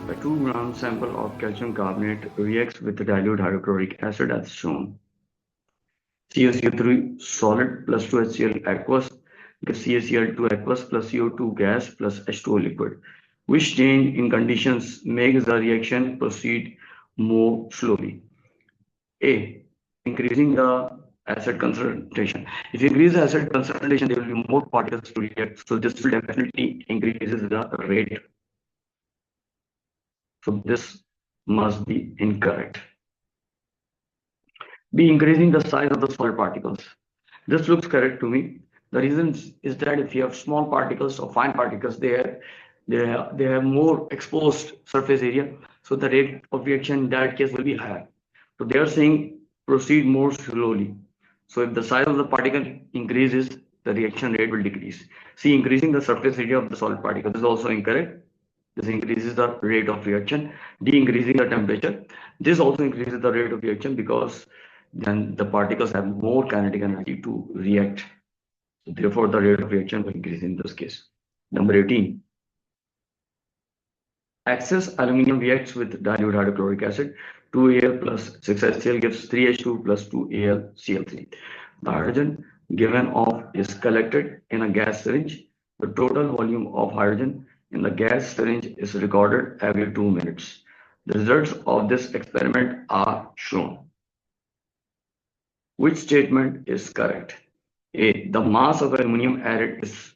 A 2-gram sample of calcium carbonate reacts with the dilute hydrochloric acid as shown. CaCO3 solid plus 2HCl aqueous gives CaCl2 aqueous plus CO2 gas plus H2O liquid. Which change in conditions makes the reaction proceed more slowly? A. Increasing the acid concentration. If you increase the acid concentration, there will be more particles to react. So this will definitely increases the rate. So this must be incorrect. B. Increasing the size of the solid particles. This looks correct to me. The reason is that if you have small particles or fine particles, they have more exposed surface area, so the rate of reaction in that case will be higher. So they are saying proceed more slowly. So if the size of the particle increases, the reaction rate will decrease. See, increasing the surface area of the solid particle is also incorrect. This increases the rate of reaction. D. Increasing the temperature. This also increases the rate of reaction because then the particles have more kinetic energy to react. So therefore, the rate of reaction will increase in this case. Number 18. Excess aluminum reacts with dilute hydrochloric acid. 2Al plus 6HCl gives 3H2 plus 2AlCl3. The hydrogen given off is collected in a gas syringe. The total volume of hydrogen in the gas syringe is recorded every 2 minutes. The results of this experiment are shown. Which statement is correct? A. The mass of aluminum added is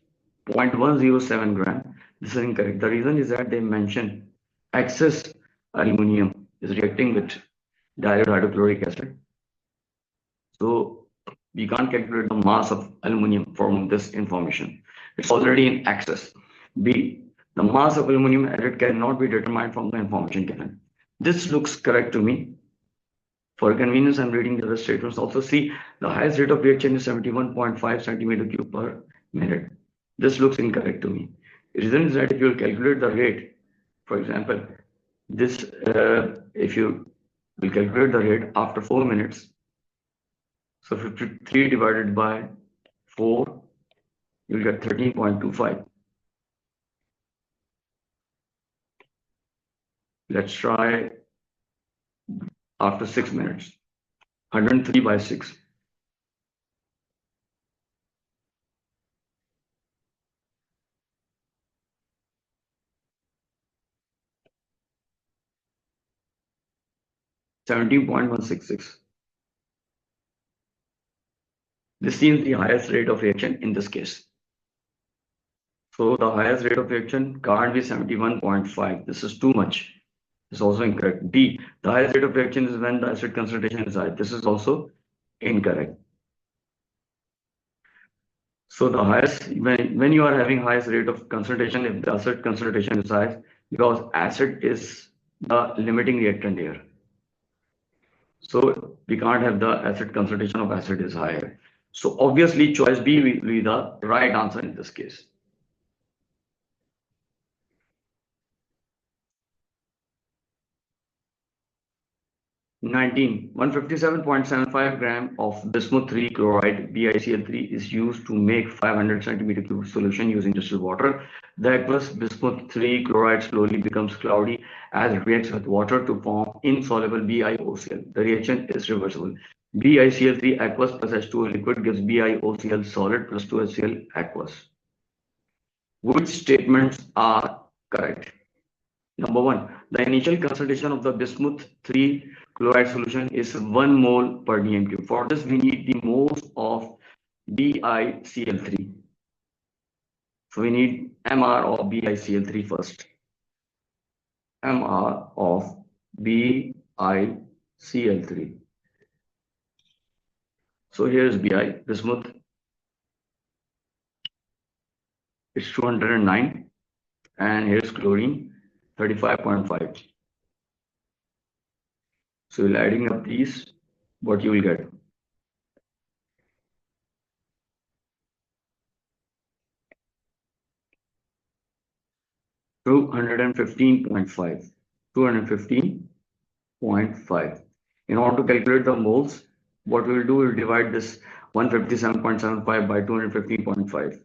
0.107 gram. This is incorrect. The reason is that they mention excess aluminum is reacting with dilute hydrochloric acid. So we can't calculate the mass of aluminum from this information. It's already in excess. B. The mass of aluminum added cannot be determined from the information given. This looks correct to me. For convenience, I'm reading the other statements. Also, see, the highest rate of reaction is 71.5 centimeter cube per minute. This looks incorrect to me. The reason is that if you calculate the rate, for example, this, if you will calculate the rate after 4 minutes, so 53 divided by 4, you'll get 13.25. Let's try after 6 minutes. 103 by 6. $17.166. This seems the highest rate of reaction in this case. So the highest rate of reaction can't be 71.5. This is too much. This is also incorrect. D. The highest rate of reaction is when the acid concentration is high. This is also incorrect. So the highest, when you are having highest rate of concentration, if the acid concentration is high, because acid is the limiting reactant here. So we can't have the acid concentration of acid is higher. So obviously choice B will be the right answer in this case. 157.75 gram of bismuth 3 chloride BiCl3 is used to make 500 centimeter cube solution using distilled water. The aqueous bismuth 3 chloride slowly becomes cloudy as it reacts with water to form insoluble BiOCl. The reaction is reversible. BiCl3 aqueous plus H2O liquid gives BiOCl solid plus 2HCl aqueous. Which statements are correct? Number 1, the initial concentration of the bismuth 3 chloride solution is 1 mole per dm cube. For this, we need the moles of BiCl3. So we need MR of BiCl3 first. MR of BiCl3. So here is Bi, bismuth. It's 209. And here's chlorine. 35.5. So you're adding up these, what you will get. $215.5. 215.5. In order to calculate the moles, what we will do, we'll divide this 157.75 by 215.5.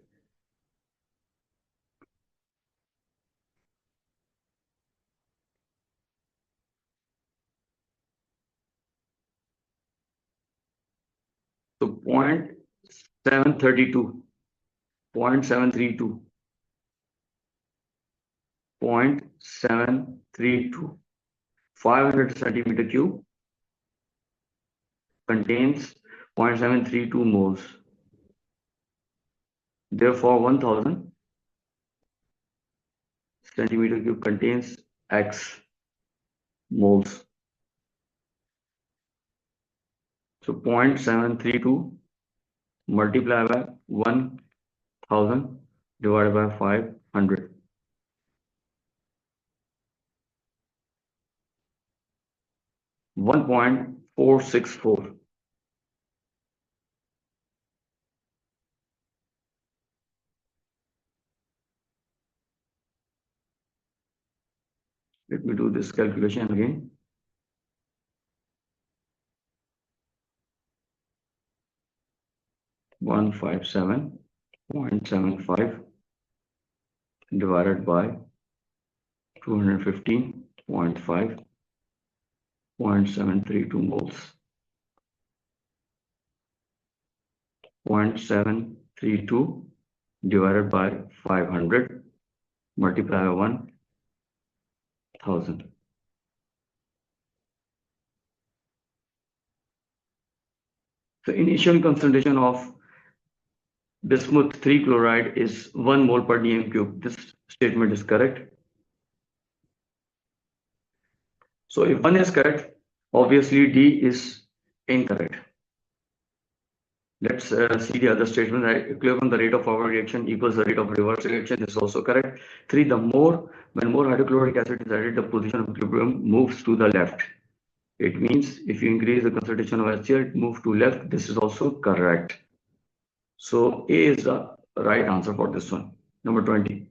तो 0.732, 0.732, 0.732, 500 centimeter cube contains 0.732 moles. Therefore, 1000 centimeter cube contains X moles. So 0.732 multiplied by 1000 divided by 500. 1.464. Let me do this calculation again. One 157.75 divided by 215.5, 0.732 moles. 0.732 divided by 500 multiplied by 1000. The initial concentration of bismuth 3 chloride is 1 mole per dm cube. This statement is correct. So if 1 is correct, obviously D is incorrect. Let's see the other statement. Equilibrium, the rate of forward reaction equals the rate of reverse reaction. This is also correct. 3, when more hydrochloric acid is added, the position of equilibrium moves to the left. It means if you increase the concentration of HCl, it moves to left. This is also correct. So A is the right answer for this one. Number 20.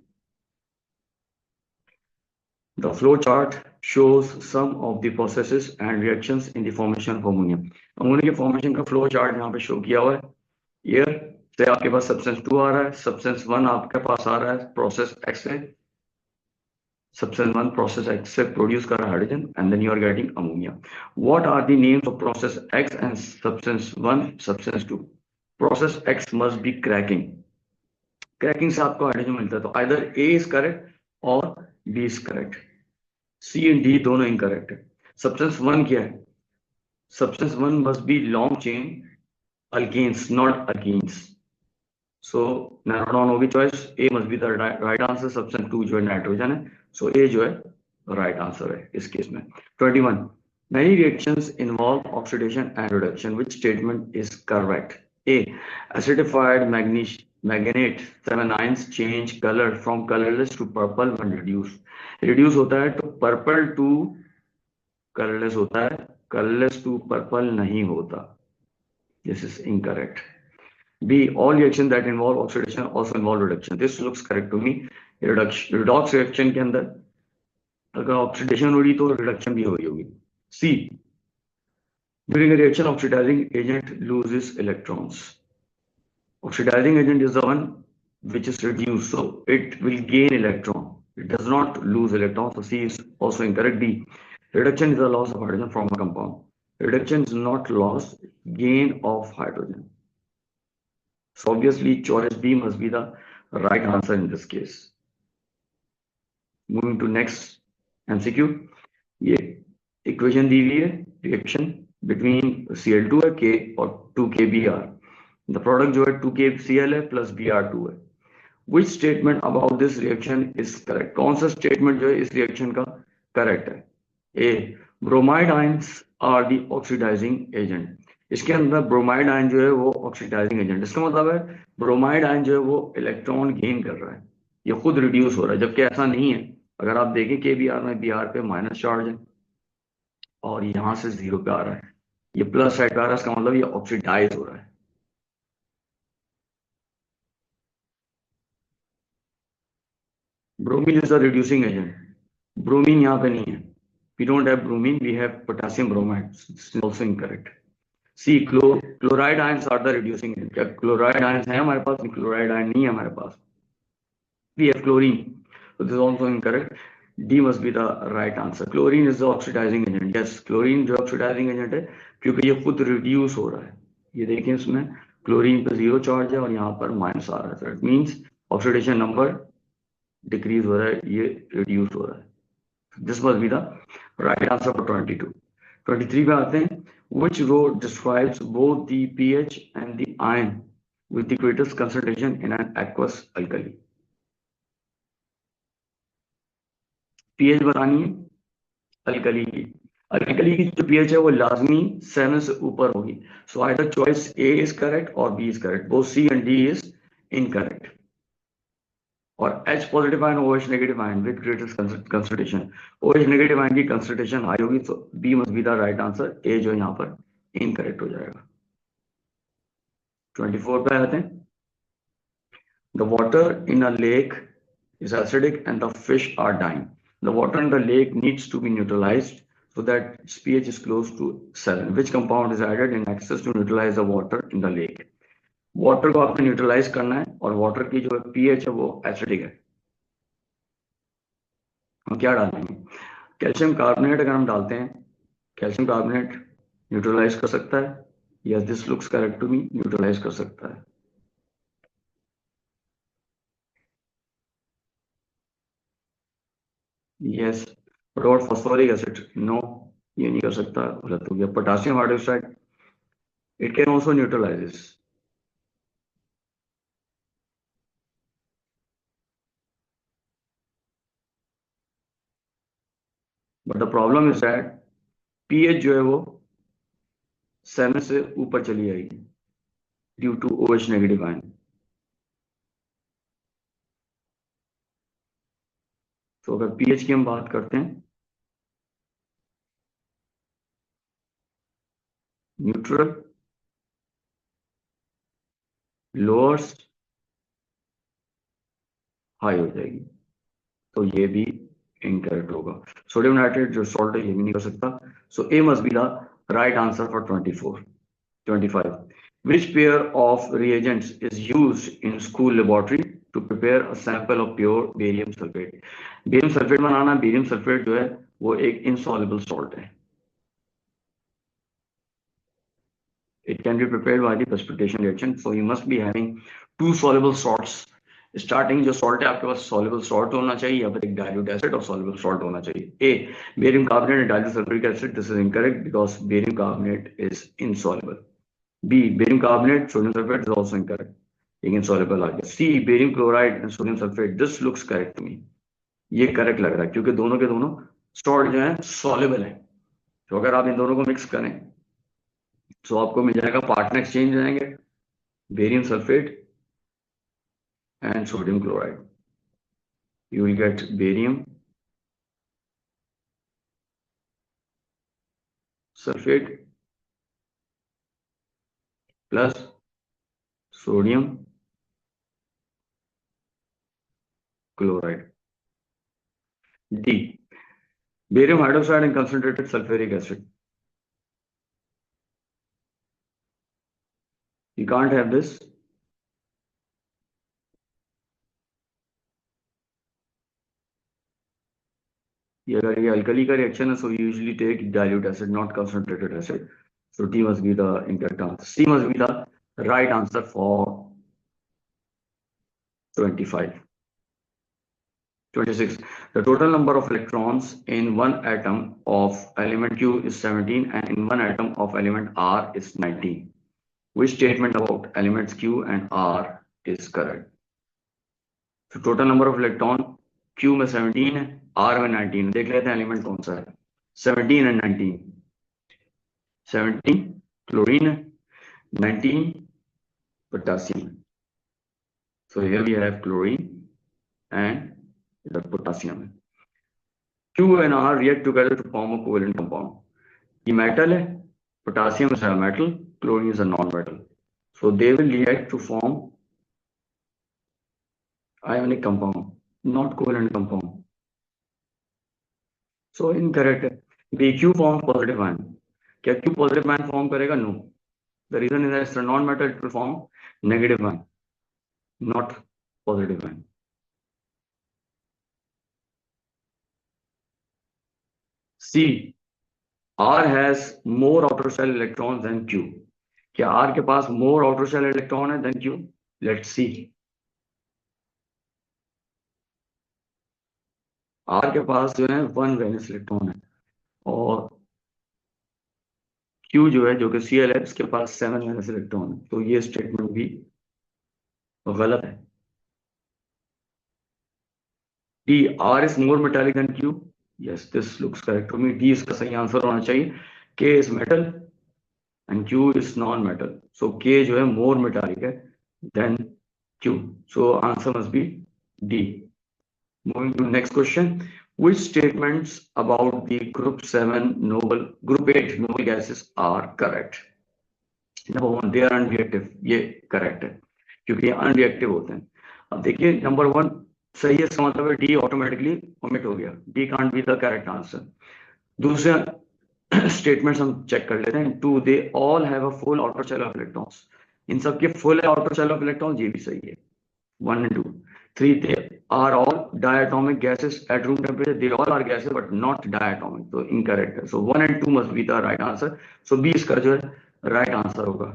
The flow chart shows some of the processes and reactions in the formation of ammonia. Ammonia के formation का flow chart यहाँ पे show किया हुआ है. Here से आपके पास substance 2 आ रहा है, substance 1 आपके पास आ रहा है process X से. Substance 1 process X से produce कर रहा है hydrogen and then you are getting ammonia. What are the names of process X and substance 1, substance 2? Process X must be cracking. Cracking से आपको hydrogen मिलता है, तो either A is correct or B is correct. C and D दोनों incorrect है. Substance 1 क्या है? Substance 1 must be long chain alkanes, not alkenes. So narrow down होगी choice. A must be the right answer. Substance 2 जो है nitrogen है. So A जो है right answer है इस case में. 21. Many reactions involve oxidation and reduction. Which statement is correct? A. Acidified manganate 7 ions change color from colorless to purple when reduced. Reduce होता है तो purple to colorless होता है, colorless to purple नहीं होता. This is incorrect. B. All reactions that involve oxidation also involve reduction. This looks correct to me. Redox reaction के अंदर अगर oxidation हो रही तो reduction भी हो रही होगी. C. During a reaction, oxidizing agent loses electrons. Oxidizing agent is the one which is reduced, so it will gain electron. It does not lose electrons, so C is also incorrect. D. Reduction is the loss of hydrogen from a compound. Reduction is not loss, gain of hydrogen. So obviously choice B must be the right answer in this case. Moving to next MCQ. ये equation दी हुई है, reaction between Cl2 और 2KBr. The product जो है 2KCl है plus Br2 है. Which statement about this reaction is correct? कौन सा statement जो है इस reaction का correct है? A. Bromide ions are the oxidizing agent. इसके अंदर ब्रोमाइड आयन जो है वो ऑक्सीडाइजिंग एजेंट. इसका मतलब है ब्रोमाइड आयन जो है वो इलेक्ट्रॉन गेन कर रहा है, ये खुद रिड्यूस हो रहा है, जबकि ऐसा नहीं है. अगर आप देखें KBr में Br पे माइनस चार्ज है और यहां से 0 पे आ रहा है, ये प्लस साइड पे आ रहा है, इसका मतलब ये ऑक्सीडाइज हो रहा है. Bromine is the reducing agent. Bromine यहाँ पे नहीं है. We don't have bromine, we have potassium bromide. It's also incorrect. C. Chloride ions are the reducing agent. क्या chloride ions है हमारे पास? Chloride ion नहीं है हमारे पास. We have chlorine. So this is also incorrect. D must be the right answer. Chlorine is the oxidizing agent. Yes, chlorine जो oxidizing agent है क्योंकि ये खुद reduce हो रहा है. ये देखिए इसमें क्लोरीन पे 0 चार्ज है और यहाँ पर माइनस आ रहा है, it means oxidation number decrease हो रहा है, ये रिड्यूस हो रहा है। This must be the right answer for 22। 23 पे आते हैं, which row describes both the pH and the ion with the greatest concentration in an aqueous alkali? pH बतानी है अल्कली की। अल्कली की जो pH है वो लाजमी 7 से ऊपर होगी। So either choice A is correct और B is correct, both C and D is incorrect. और H positive ion OH negative ion with greatest concentration, OH negative ion की कंसंट्रेशन हाई होगी, तो B must be the right answer, A जो यहाँ पर incorrect हो जाएगा। 24 पे आते हैं, the water in a lake is acidic and the fish are dying. The water in the lake needs to be neutralized so that its pH is close to 7. Which compound is added in excess to neutralize the water in the lake? Water को आपने neutralise करना है और water की जो pH है वो acidic है। हम क्या डालेंगे? कैल्शियम कार्बोनेट अगर हम डालते हैं, कैल्शियम कार्बोनेट न्यूट्रलाइज कर सकता है, yes this looks correct to me, neutralise कर सकता है। Yes, but what phosphoric acid? No, ये नहीं कर सकता, गलत हो गया। Potassium hydroxide, it can also neutralise this. But the problem is that pH जो है वो 7 से ऊपर चली जाएगी due to OH negative ion. तो अगर पीएच की हम बात करते हैं, न्यूट्रल, लोअर्स, हाई हो जाएगी, तो ये भी इनकरेक्ट होगा। सोडियम नाइट्रेट जो सॉल्ट है ये भी नहीं कर सकता, so A must be the right answer for 24। 25, which pair of reagents is used in school laboratory to prepare a sample of pure barium sulfate? Barium sulphate banana, barium sulphate जो है वो एक insoluble salt है। It can be prepared by the precipitation reaction, so you must be having two soluble salts। Starting जो salt है आपके पास soluble salt होना चाहिए या फिर एक डाइल्यूट एसिड और सॉल्युबल सॉल्ट होना चाहिए। A barium carbonate and dilute sulphuric acid, this is incorrect because barium carbonate is insoluble. B barium carbonate sodium sulphate is also incorrect, लेकिन सॉल्युबल आ गया। C barium chloride and sodium sulphate, this looks correct to me, ये correct लग रहा है क्योंकि दोनों के दोनों सॉल्ट जो है सॉल्युबल है। तो अगर आप इन दोनों को मिक्स करें तो आपको मिल जाएगा, पार्टनर एक्सचेंज हो जाएंगे, barium sulphate and sodium chloride. You will get barium sulfate plus sodium chloride. D barium hydroxide and concentrated sulfuric acid. You can't have this. ये अगर ये alkali का reaction है, so you usually take dilute acid, not concentrated acid. So D must be the incorrect answer. C must be the right answer for 25. 26. The total number of electrons in one atom of element Q is 17 and in one atom of element R is 19. Which statement about elements Q and R is correct? So total number of electron Q में 17 है, R में 19। देख लेते हैं element कौन सा है। 17 and 19, 17 chlorine है, 19 potassium। So here we have chlorine and the potassium। Q and R react together to form a covalent compound। ये मेटल है, potassium is a metal, chlorine is a non-metal, so they will react to form ionic compound, not covalent compound, so incorrect है। BQ form positive ion, क्या Q positive ion form करेगा? No, the reason is that it's a non-metal, it will form negative ion, not positive ion। C, R has more outer shell electrons than Q। क्या R के पास more outer shell electron है then Q? Let's see. R के पास जो है 1 valence electron है, और Q जो है, जो कि Cl है, इसके पास 7 वैलेंस इलेक्ट्रॉन है, तो ये स्टेटमेंट भी गलत है। D, R is more metallic than Q. Yes, this looks correct to me. D इसका सही आंसर होना चाहिए. K is metal and Q is non-metal. So K जो है more metallic है than Q. So answer must be D. Moving to next question. Which statements about the group 8 noble gases are correct? Number 1, they are unreactive. ये correct है, क्योंकि ये unreactive होते हैं. अब देखिए नंबर 1 सही है, इसका मतलब है डी ऑटोमेटिकली ओमिट हो गया. D can't be the correct answer. दूसरे स्टेटमेंट्स हम चेक कर लेते हैं. 2, they all have a full outer shell of electrons. इन सब के फुल है आउटर शेल ऑफ इलेक्ट्रॉन्स, ये भी सही है. 1 and 2. 3, they are all diatomic gases at room temperature. They all are gases but not diatomic. तो incorrect है. So 1 and 2 must be the right answer. So B इसका जो है right answer होगा.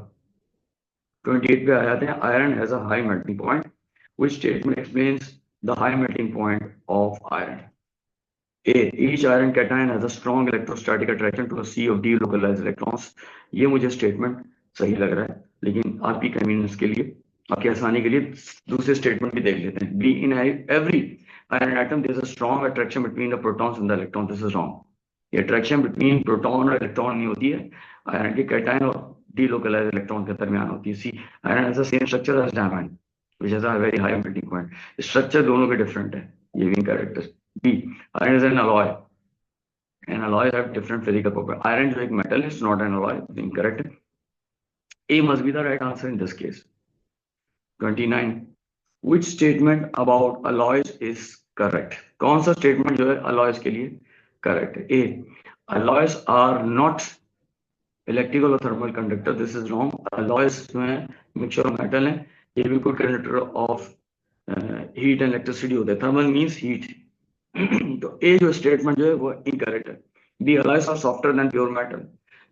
28 पे आ जाते हैं. Iron has a high melting point. Which statement explains the high melting point of iron? A, each iron cation has a strong electrostatic attraction to a sea of delocalized electrons. ये मुझे statement सही लग रहा है, लेकिन आपकी convenience के लिए, आपकी आसानी के लिए दूसरे स्टेटमेंट भी देख लेते हैं. B, in every iron atom there is a strong attraction between the protons and the electrons. This is wrong. ये attraction between proton और electron नहीं होती है, iron के cation और delocalized electron के दरमियान होती है. C, iron has the same structure as diamond, which has a very high melting point. Structure दोनों के डिफरेंट है, ये भी इनकरेक्ट है. B, iron is an alloy, and alloys have different physical properties. Iron जो एक metal is not an alloy, incorrect. A must be the right answer in this case. 29, which statement about alloys is correct? कौन सा statement जो है alloys के लिए correct है? A, alloys are not electrical or thermal conductor. This is wrong. Alloys जो है mixture of metal है, ये बिल्कुल conductor of heat and electricity होते हैं. Thermal means heat. तो ए जो स्टेटमेंट जो है वो इनकरेक्ट है. The alloys are softer than pure metal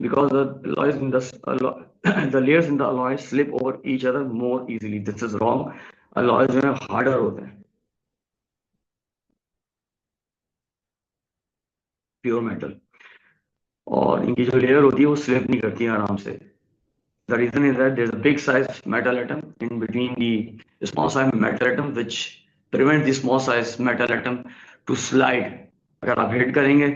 because the alloys in the layers in the alloys slip over each other more easily. This is wrong. alloys जो है harder होते हैं pure metal, और इनकी जो लेयर होती है वो स्लिप नहीं करती है आराम से. The reason is that there's a big size metal atom in between the small size metal atom which prevents the small size metal atom to slide. अगर आप हिट करेंगे,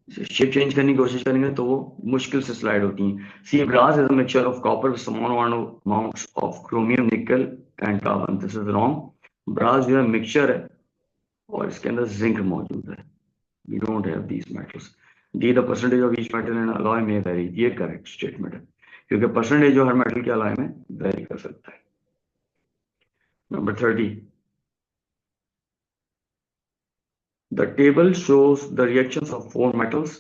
शेप चेंज करने की कोशिश करेंगे, तो वो मुश्किल से स्लाइड होती हैं. C, brass is a mixture of copper with small amounts of chromium, nickel and carbon. This is wrong. Brass जो है मिक्सचर है और इसके अंदर जिंक मौजूद है. We don't have these metals. D, the percentage of each metal in alloy में vary. ये करेक्ट स्टेटमेंट है, क्योंकि परसेंटेज जो हर मेटल के अलॉय में वेरी कर सकता है. Number 30, the table shows the reactions of 4 metals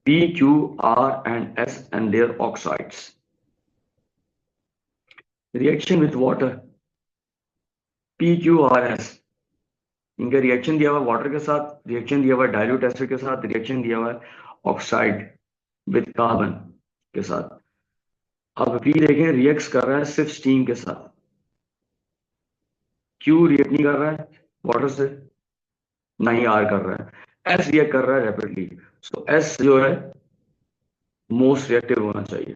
P, Q, R and S and their oxides. Reaction with water P, Q, R, S. इनका रिएक्शन दिया हुआ वाटर के साथ, रिएक्शन दिया हुआ डाइल्यूट एसिड के साथ, रिएक्शन दिया हुआ ऑक्साइड विद कार्बन के साथ. अब पी देखें रिएक्ट कर रहा है सिर्फ स्टीम के साथ. क्यू रिएक्ट नहीं कर रहा है वाटर से, नहीं आर कर रहा है. एस रिएक्ट कर रहा है रैपिडली. सो एस जो है मोस्ट रिएक्टिव होना चाहिए.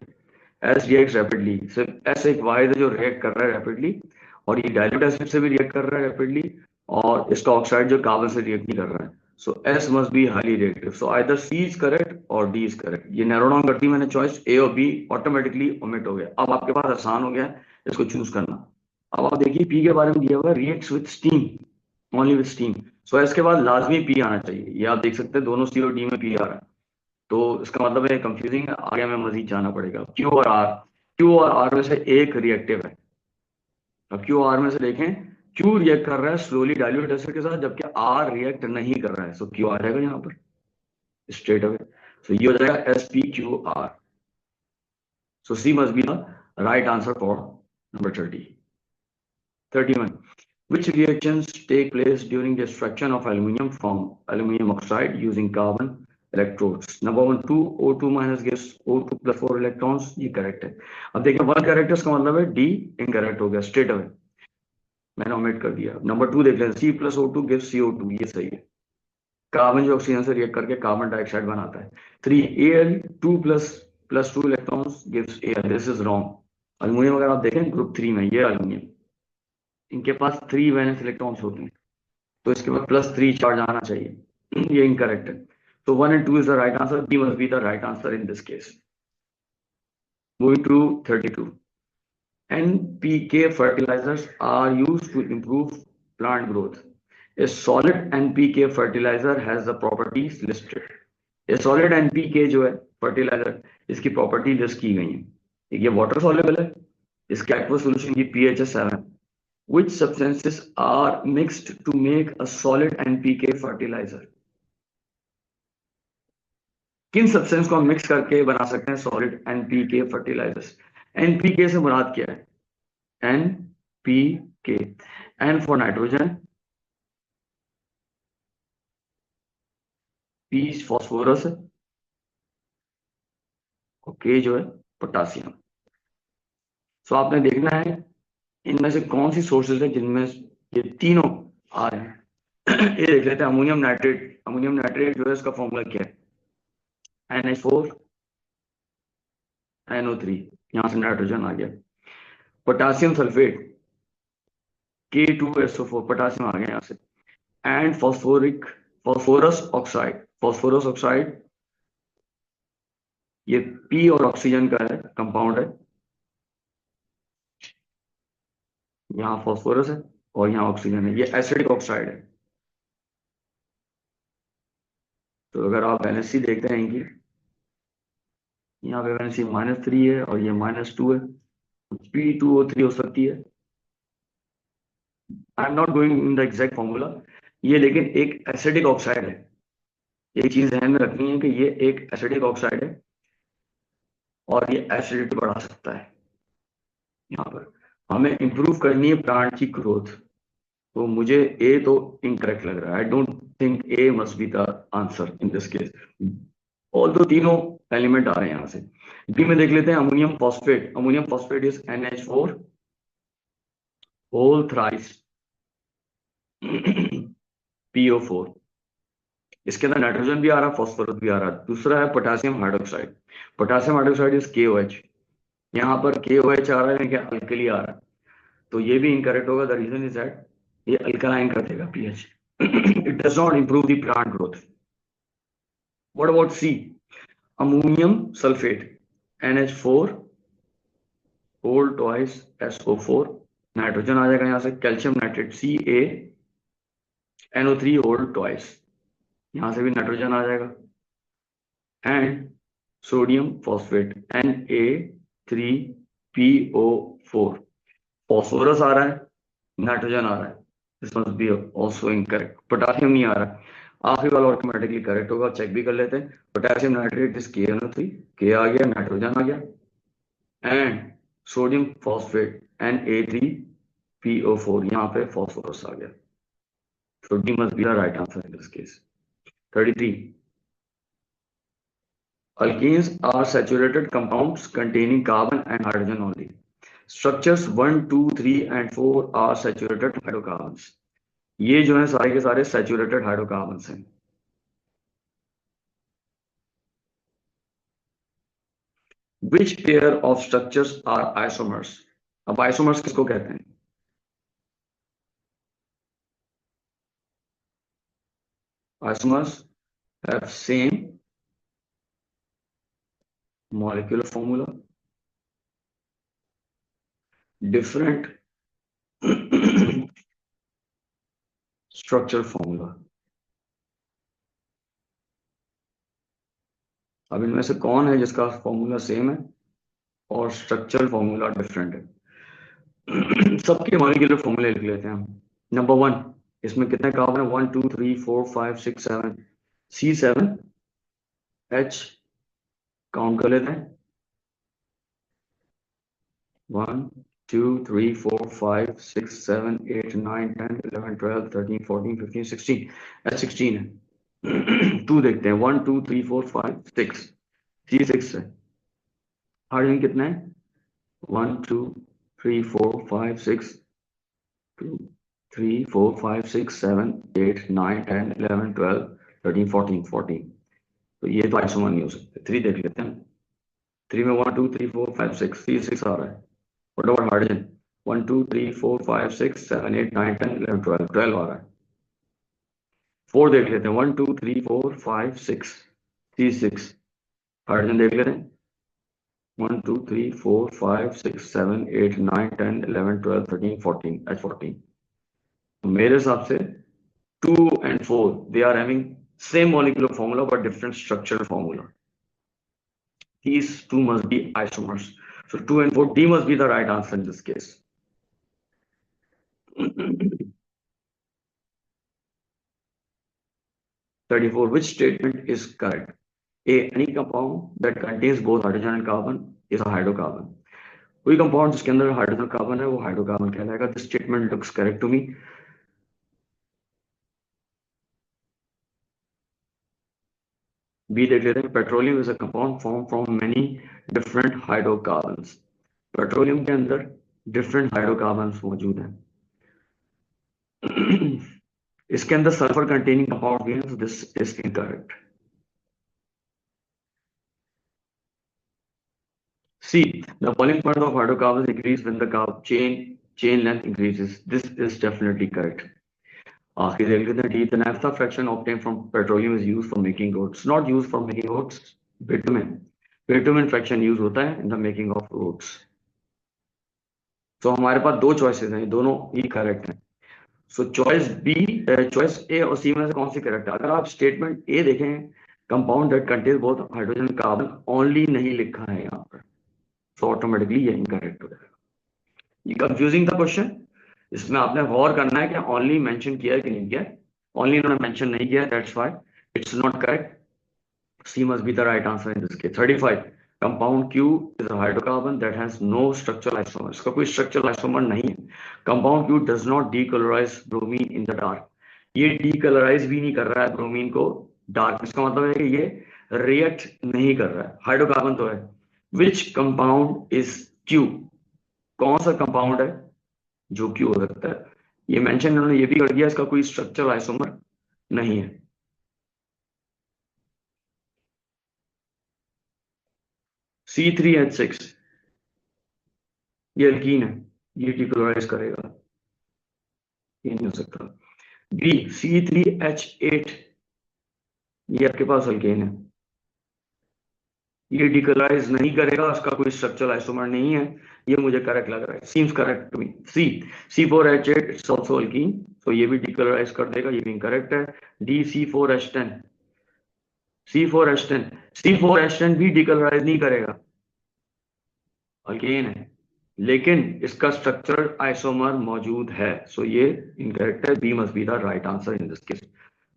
S react rapidly. सिर्फ एस एक वाइड है जो रिएक्ट कर रहा है रैपिडली, और ये डाइल्यूट एसिड से भी रिएक्ट कर रहा है रैपिडली, और इसका ऑक्साइड जो कार्बन से रिएक्ट नहीं कर रहा है. So S must be highly reactive. So either C is correct और डी इज करेक्ट. ये नैरो डाउन करती मैंने चॉइस, ए और बी ऑटोमेटिकली ओमिट हो गया. अब आपके पास आसान हो गया इसको चूज करना. अब आप देखिए पी के बारे में दिया हुआ reacts with steam, only with steam. So S के बाद लाजमी पी आना चाहिए. ये आप देख सकते हैं दोनों सी और डी में पी आ रहा है, तो इसका मतलब है कंफ्यूजिंग है, आगे हमें मजीद जाना पड़ेगा. क्यू और आर, क्यू और आर में से एक रिएक्टिव है. अब क्यू आर में से देखें, क्यू रिएक्ट कर रहा है स्लोली डाइल्यूट एसिड के साथ, जबकि आर रिएक्ट नहीं कर रहा है. सो क्यू आ जाएगा यहाँ पर स्ट्रेट अवे. सो ये हो जाएगा S P Q R. So C must be the right answer for number 31. Which reactions take place during the extraction of aluminium from aluminium oxide using carbon electrodes. Number 1, 2 O2 minus gives O2 plus 4 electrons. ये correct है. अब देखिए 1 correct है, इसका मतलब है D incorrect हो गया स्ट्रेट अवे, मैंने ओमिट कर दिया. नंबर 2 देख लें, C plus O2 gives CO2, ये सही है. कार्बन जो ऑक्सीजन से रिएक्ट करके कार्बन डाइऑक्साइड बनाता है. 3 Al2 plus 2 electrons gives Al. This is wrong. Aluminium अगर आप देखें ग्रुप 3 में, ये अल्यूमिनियम, इनके पास 3 वैलेंस इलेक्ट्रॉन्स होते हैं, तो इसके बाद +3 चार्ज आना चाहिए. ये इनकरेक्ट है. So 1 and 2 is the right answer. B must be the right answer in this case. Moving to 32. NPK fertilizers are used to improve plant growth. A solid NPK fertilizer has the properties listed. A solid NPK जो है fertilizer, इसकी property list की गई है. ये water soluble है, इसके aqueous solution की pH है 7. Which substances are mixed to make a solid NPK fertilizer? किन सब्सटेंस को हम मिक्स करके बना सकते हैं सॉलिड एनपीके फर्टिलाइजर्स? एनपीके से मुराद क्या है? NPK, N for nitrogen, P phosphorus और के जो है पोटासियम. सो आपने देखना है इनमें से कौन सी सोर्सेज है जिनमें ये तीनों आ रहे हैं. ये देख लेते हैं. अमोनियम नाइट्रेट, अमोनियम नाइट्रेट जो है इसका फॉर्मूला क्या है? NH4 NO3, यहां से नाइट्रोजन आ गया. पोटासियम सल्फेट K2SO4, पोटासियम आ गया यहां से. And phosphorus oxide, phosphorus oxide ये P और ऑक्सीजन का है कंपाउंड है. यहाँ फॉस्फोरस है और यहाँ ऑक्सीजन है, ये एसिडिक ऑक्साइड है. तो अगर आप वैलेंसी देखते हैं इनकी, यहाँ पे वैलेंसी -3 है और ये -2 है, P2O3 हो सकती है. I am not going in the exact formula. ये लेकिन एक एसिडिक ऑक्साइड है. एक चीज ध्यान में रखनी है कि ये एक एसिडिक ऑक्साइड है और ये एसिडिटी बढ़ा सकता है. यहाँ पर हमें इंप्रूव करनी है प्लांट की ग्रोथ, तो मुझे ए तो इनकरेक्ट लग रहा है. I don't think A must be the answer in this case. All दो तीनों एलिमेंट आ रहे हैं यहाँ से. डी में देख लेते हैं ammonium phosphate. Ammonium phosphate is NH4 whole thrice PO4. इसके अंदर नाइट्रोजन भी आ रहा है, फॉस्फोरस भी आ रहा है. दूसरा है potassium hydroxide. Potassium hydroxide is KOH. यहाँ पर KOH आ रहा है क्या? अल्कली आ रहा है, तो ये भी इनकरेक्ट होगा. द रीजन इज दैट ये अल्कलाइन कर देगा pH. It does not improve the plant growth. What about C? Ammonium sulfate, NH4 whole twice SO4. Nitrogen आ जाएगा यहाँ से. Calcium nitrate CaNO3 whole twice, यहाँ से भी नाइट्रोजन आ जाएगा. And sodium phosphate Na3PO4. Phosphorus आ रहा है, नाइट्रोजन आ रहा है. This must be also incorrect. Potassium नहीं आ रहा है. आखिरी वाला ऑटोमेटिकली करेक्ट होगा. चेक भी कर लेते हैं. पोटेशियम नाइट्रेट इज KNO3, के आ गया, नाइट्रोजन आ गया. एंड सोडियम फॉस्फेट Na3PO4, यहाँ पे फॉस्फोरस आ गया. So D must be the right answer in this case. 33. Alkenes are saturated compounds containing carbon and hydrogen only. Structures 1, 2, 3 and 4 are saturated hydrocarbons. ये जो है सारे के सारे सैचुरेटेड हाइड्रोकार्बन्स हैं. Which pair of structures are isomers? अब isomers किसको कहते हैं? Isomers have same molecular formula, different structure formula. अब इनमें से कौन है जिसका फॉर्मूला सेम है और स्ट्रक्चरल फॉर्मूला डिफरेंट है? सबके मॉलिक्यूलर फॉर्मूले लिख लेते हैं हम. नंबर 1, इसमें कितने कार्बन है? 1 2 3 4 5 6 7. C7H काउंट कर लेते हैं. 1 2 3 4 5 6 7 8 9 10 11 12 13 14 15 16. H16 है. टू देखते हैं, 1 2 3 4 5 6, C6 है। हाइड्रोजन कितने हैं? 1 2 3 4 5 6, 2 3 4 5 6 7 8 9 10 11 12 13 14 14। तो ये तो आइसोमर नहीं हो सकते। 3 देख लेते हैं। 3 में 1 2 3 4 5 6, C6 आ रहा है। What about hydrogen? 1 2 3 4 5 6 7 8 9 10 11 12, 12 आ रहा है। 4 देख लेते हैं, 1 2 3 4 5 6, C6। हाइड्रोजन देख लेते हैं, 1 2 3 4 5 6 7 8 9 10 11 12 13 14, H14। मेरे हिसाब से 2 and 4 they are having same molecular formula but different structural formula. These two must be isomers. So 2 and 4, D must be the right answer in this case. 34. Which statement is correct? A. Any compound that contains both hydrogen and carbon is a hydrocarbon. कोई compound जिसके अंदर hydrogen carbon है वो hydrocarbon कहलाएगा। This statement looks correct to me. B देख लेते हैं, petroleum is a compound form from many different hydrocarbons. Petroleum के अंदर डिफरेंट हाइड्रोकार्बन्स मौजूद हैं। इसके अंदर सल्फर कंटेनिंग कंपाउंड भी है, this is incorrect. C. The boiling point of hydrocarbons increases when the chain length increases. This is definitely correct. आखिर देख लेते हैं, D. The naphtha fraction obtained from petroleum is used for making roads. Not used for making roads. Bitumen. Bitumen fraction use होता है in the making of roads. तो हमारे पास दो choices हैं, दोनों ही correct हैं। So choice B, choice A और C में से कौन सी correct है? अगर आप statement A देखें, compound that contains both hydrogen and carbon only नहीं लिखा है यहाँ पर, so automatically ये incorrect हो जाएगा। ये कंफ्यूजिंग था क्वेश्चन। इसमें आपने गौर करना है कि ओनली मेंशन किया है कि नहीं किया। ओनली इन्होंने मेंशन नहीं किया, that's why it's not correct. C must be the right answer in this case. 35, compound Q is a hydrocarbon that has no structural isomer. इसका कोई स्ट्रक्चरल आइसोमर नहीं है। Compound Q does not decolourise bromine in the dark. ये decolourise भी नहीं कर रहा है ब्रोमीन को डार्क। इसका मतलब है कि ये रिएक्ट नहीं कर रहा है, हाइड्रोकार्बन तो है। Which compound is Q? कौन सा कंपाउंड है जो कि हो सकता है? ये मेंशन इन्होंने ये भी कर दिया, इसका कोई स्ट्रक्चरल आइसोमर नहीं है। C3H6 ये अल्कीन है, ये डिक्लोराइज करेगा, ये नहीं हो सकता। B C3H8 ये आपके पास अल्केन है, ये डिक्लोराइज नहीं करेगा, उसका कोई स्ट्रक्चरल आइसोमर नहीं है। ये मुझे करेक्ट लग रहा है, seems correct to me. C C4H8 it's also alkene, तो ये भी डिक्लोराइज कर देगा, ये भी इनकरेक्ट है। D C4H10 C4H10 भी डिक्लोराइज नहीं करेगा, अल्केन है, लेकिन इसका स्ट्रक्चरल आइसोमर मौजूद है, सो ये इनकरेक्ट है। B must be the right answer in this case.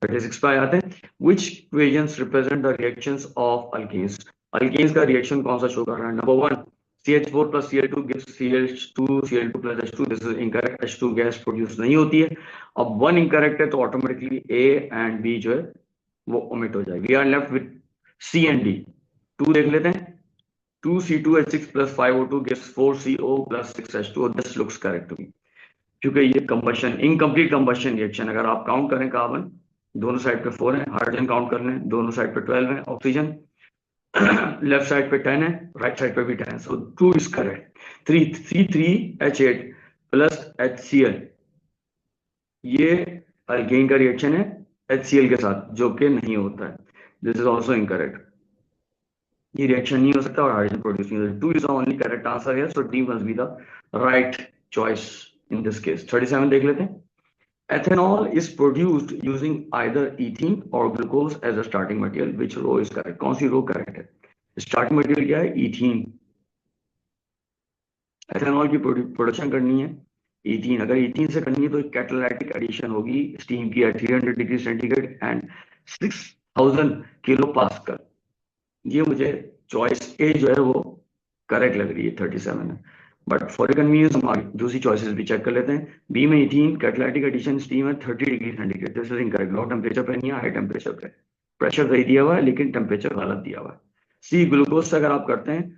36 पे आते हैं, which equations represent the reactions of alkanes. Alkanes का रिएक्शन कौन सा शो कर रहा है? Number 1 CH4 plus Cl2 gives CH2 Cl2 plus H2, this is incorrect. H2 gas produce नहीं होती है। अब 1 इनकरेक्ट है तो ऑटोमेटिकली A एंड B जो है वो ओमिट हो जाएगी। We are left with C and D। 2 देख लेते हैं, 2C2H6 plus 5O2 gives 4CO plus 6H2. This looks correct to me, क्योंकि ये कंबशन, इनकम्प्लीट कंबशन रिएक्शन। अगर आप काउंट करें कार्बन दोनों साइड पे 4 है, हाइड्रोजन काउंट कर लें दोनों साइड पे 12 है, ऑक्सीजन लेफ्ट साइड पे 10 है, राइट साइड पे भी 10 है, सो 2 is correct. 3 C3H8 plus HCl ये अल्केन का रिएक्शन है HCl के साथ, जो कि नहीं होता है। दिस इज ऑल्सो इनकरेक्ट, ये रिएक्शन नहीं हो सकता और हाइड्रोजन प्रोड्यूस नहीं होता। 2 is the only correct answer here, so D must be the right choice in this case. 37 देख लेते हैं, ethanol is produced using either ethene or glucose as a starting material, which row is correct? कौन सी रो correct है? Starting material क्या है? Ethene. Ethanol की production करनी है ईथीन। अगर ईथीन से करनी है तो कैटालाइटिक एडिशन होगी स्टीम की at 300 degree centigrade and 6000 kilo pascal. ये मुझे चॉइस ए जो है वो करेक्ट लग रही है, 37 है। बट फॉर कन्वीनियंस हम दूसरी चॉइसेस भी चेक कर लेते हैं। बी में इथीन कैटालिटिक एडिशन स्टीम है 30 degree centigrade, this is incorrect. Low temperature पे नहीं है, हाई टेम्परेचर पे। प्रेशर सही दिया हुआ है लेकिन टेम्परेचर गलत दिया हुआ है। सी ग्लूकोज से अगर आप करते हैं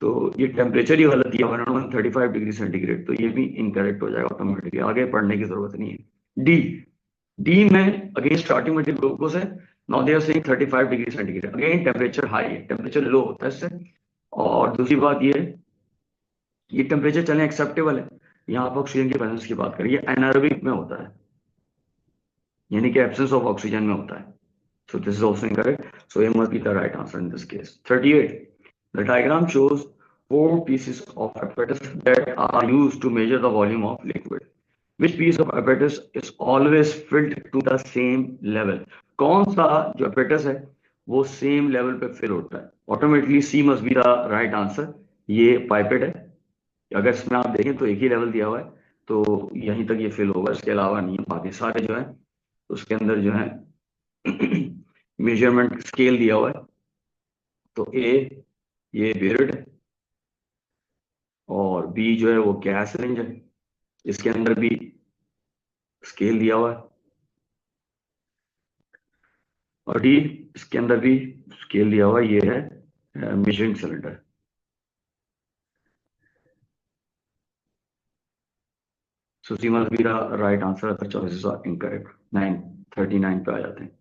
तो ये टेम्परेचर ही गलत दिया हुआ है 135 डिग्री सेंटीग्रेड, तो ये भी इनकरेक्ट हो जाएगा ऑटोमेटिकली, आगे पढ़ने की जरूरत नहीं है। डी, डी में अगेन स्टार्टिंग मटेरियल ग्लूकोज है, now they are saying 35 degree centigrade, again temperature high है, टेम्परेचर लो होता है इससे। और दूसरी बात ये टेम्परेचर चले एक्सेप्टेबल है। यहाँ आप ऑक्सीजन की प्रेजेंस की बात करें, ये एनारोबिक में होता है, यानी कि एब्सेंस ऑफ ऑक्सीजन में होता है। So this is also incorrect. So A must be the right answer in this case. 38. The diagram shows 4 pieces of apparatus that are used to measure the volume of liquid. Which piece of apparatus is always filled to the same level? कौन सा जो apparatus है वो same level पे fill होता है? Automatically C must be the right answer. ये pipette है, अगर इसमें आप देखें तो एक ही लेवल दिया हुआ है, तो यहीं तक ये फिल होगा, इसके अलावा नहीं है। बाकी सारे जो है उसके अंदर जो है मेजरमेंट स्केल दिया हुआ है। तो ए ये बेरड है और बी जो है वो गैस रेंज है, इसके अंदर भी स्केल दिया हुआ है। और डी इसके अंदर भी स्केल दिया हुआ है, ये है measuring cylinder. So C must be the right answer, other choices are incorrect. 939 पे आ जाते हैं।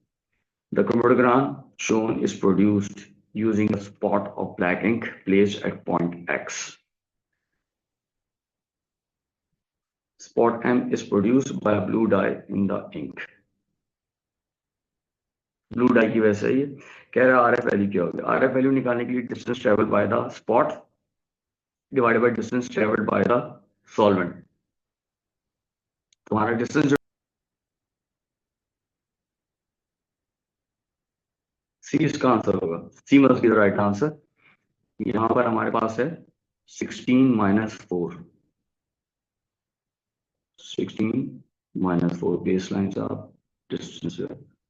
The chromatograph shown is produced using a spot of black ink placed at point X. Spot M is produced by a blue dye in the ink. Blue die की वजह से ये कह रहा है आर एफ वैल्यू क्या होगी। R F value निकालने के लिए distance travel by the spot divided by distance travel by the solvent. तुम्हारा डिस्टेंस जो सी इसका आंसर होगा, C must be the right answer. यहां पर हमारे पास है 16 माइनस 4, 16 माइनस 4 बेस लाइन से आप डिस्टेंस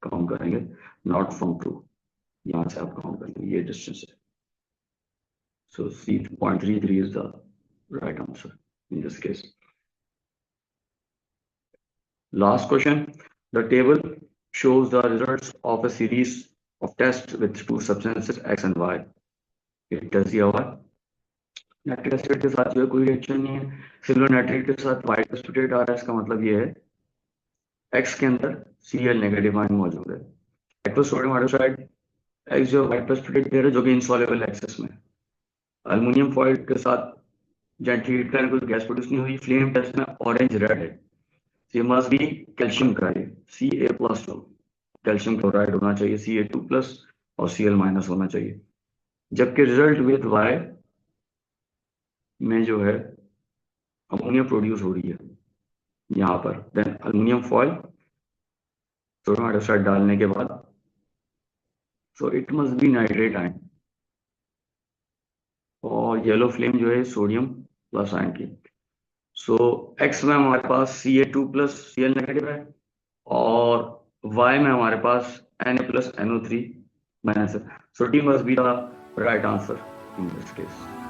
काउंट करेंगे, नॉट फ्रॉम टू, यहां से आप काउंट करेंगे, ये डिस्टेंस है। सो सी 0.33 is the right answer in this case. Last question. The table shows the results of a series of tests with two substances X and Y. ये test दिया हुआ है, नाइट्रिक एसिड के साथ जो है कोई रिएक्शन नहीं है, सिल्वर नाइट्रेट के साथ व्हाइट प्रेसिपिटेट आ रहा है। इसका मतलब ये है X के अंदर Cl नेगेटिव आयन मौजूद है। एक्वस सोडियम हाइड्रोक्साइड X जो व्हाइट प्रेसिपिटेट दे रहा है जो कि इनसॉल्युबल एक्सेस में। अल्युमिनियम फॉइल के साथ जेंटली हीट करने को गैस प्रोड्यूस नहीं हुई, फ्लेम टेस्ट में ऑरेंज रेड है। ये must be calcium chloride Ca+2, calcium chloride होना चाहिए Ca2+ और Cl- होना चाहिए। जबकि रिजल्ट विद Y में जो है अमोनिया प्रोड्यूस हो रही है यहाँ पर, then aluminium foil sodium hydroxide डालने के बाद, so it must be nitrate ion. और येलो फ्लेम जो है सोडियम प्लस आयन की। सो X में हमारे पास Ca2+ Cl नेगेटिव है और Y में हमारे पास Na+NO3- है। So D must be the right answer in this case.